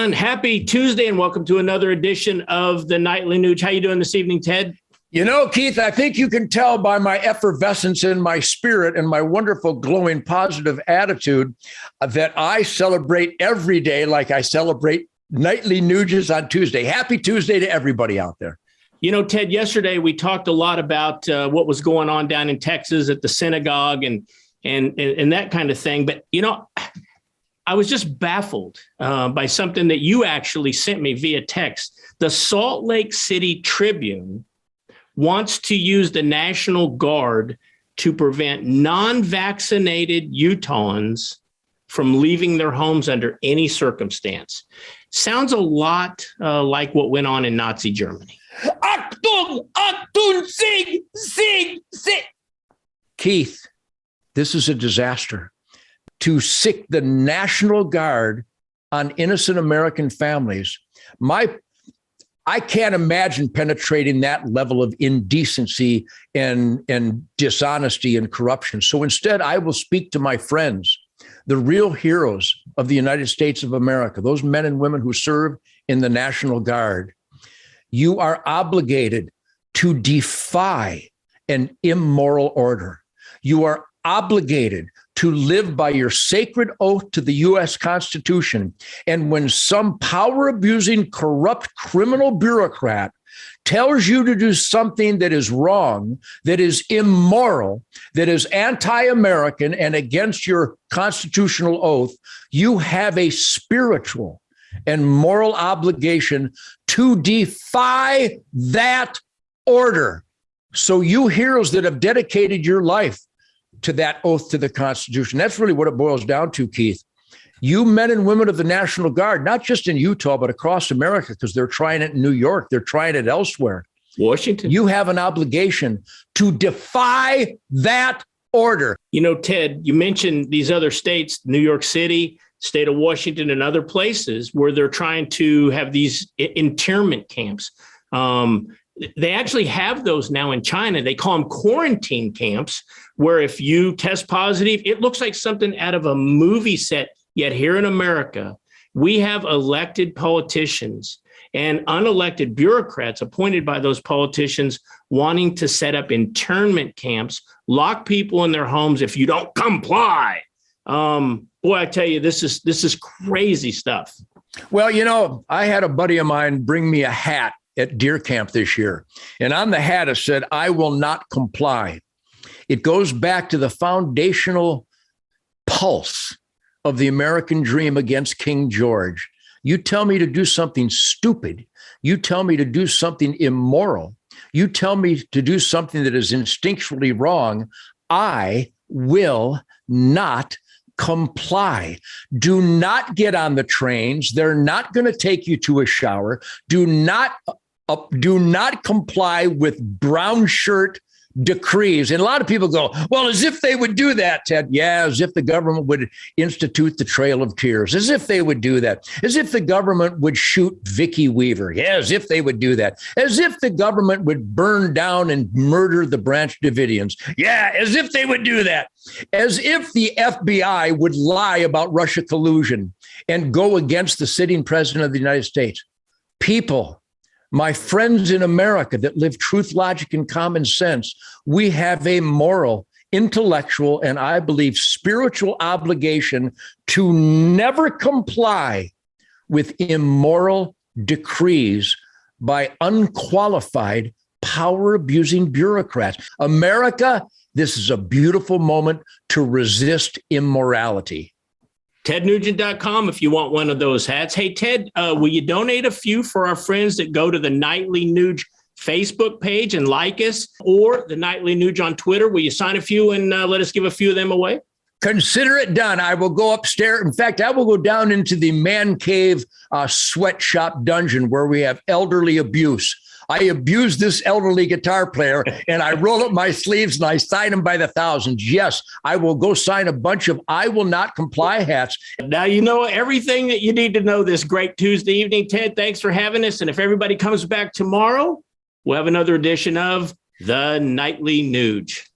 everyone. Happy Tuesday and welcome to another edition of the Nightly Nuge. How you doing this evening, Ted? You know, Keith, I think you can tell by my effervescence in my spirit and my wonderful, glowing, positive attitude that I celebrate every day like I celebrate Nightly Nuges on Tuesday. Happy Tuesday to everybody out there. You know, Ted, yesterday we talked a lot about what was going on down in Texas at the synagogue and that kind of thing. But, you know, I was just baffled by something that you actually sent me via text. The Salt Lake City Tribune wants to use the National Guard to prevent non-vaccinated Utahns from leaving their homes under any circumstance. Sounds a lot like what went on in Nazi Germany. Achtung, Achtung, Sig, Sig, Sig. Keith, this is a disaster. To sick the National Guard on innocent American families. I can't imagine penetrating that level of indecency and dishonesty and corruption. So instead, I will speak to my friends, the real heroes of the United States of America, those men and women who serve in the National Guard. You are obligated to defy an immoral order. You are obligated to live by your sacred oath to the U.S. Constitution. And when some power-abusing, corrupt criminal bureaucrat tells you to do something that is wrong, that is immoral, that is anti-American and against your constitutional oath, you have a spiritual and moral obligation to defy that order. So you heroes that have dedicated your life to that oath to the Constitution. That's really what it boils down to, Keith. You men and women of the National Guard, not just in Utah, but across America, because they're trying it in New York, they're trying it elsewhere. Washington. You have an obligation to defy that order. You know, Ted, you mentioned these other states, New York City, state of Washington, and other places where they're trying to have these internment camps. They actually have those now in China. They call them quarantine camps, where if you test positive, it looks like something out of a movie set. Yet here in America, we have elected politicians and unelected bureaucrats appointed by those politicians wanting to set up internment camps, lock people in their homes if you don't comply. Boy, I tell you, this is crazy stuff. Well, you know, I had a buddy of mine bring me a hat at deer camp this year. And on the hat, it said, "I will not comply." It goes back to the foundational pulse of the American dream against King George. You tell me to do something stupid. You tell me to do something immoral. You tell me to do something that is instinctually wrong. I will not comply. Do not get on the trains. They're not going to take you to a shower. Do not comply with brown shirt decrees. And a lot of people go, well, as if they would do that, Ted. Yeah, as if the government would institute the Trail of Tears, as if they would do that, as if the government would shoot Vicky Weaver. Yeah, as if they would do that, as if the government would burn down and murder the Branch Davidians. Yeah, as if they would do that, as if the FBI would lie about Russia collusion and go against the sitting president of the United States. People, my friends in America that live truth, logic, and common sense, we have a moral, intellectual, and I believe spiritual obligation to never comply with immoral decrees by unqualified, power-abusing bureaucrats. America, this is a beautiful moment to resist immorality. TedNugent.com if you want one of those hats. Hey, Ted, will you donate a few for our friends that go to the Nightly Nuge Facebook page and like us, or the Nightly Nuge on Twitter? Will you sign a few and let us give a few of them away? Consider it done. I will go upstairs. In fact, I will go down into the man cave sweatshop dungeon where we have elderly abuse. I abuse this elderly guitar player and I roll up my sleeves and I sign them by the thousands. Yes, I will go sign a bunch of I will not comply hats. Now you know everything that you need to know this great Tuesday evening. Ted, thanks for having us. And if everybody comes back tomorrow, we'll have another edition of the Nightly Nuge.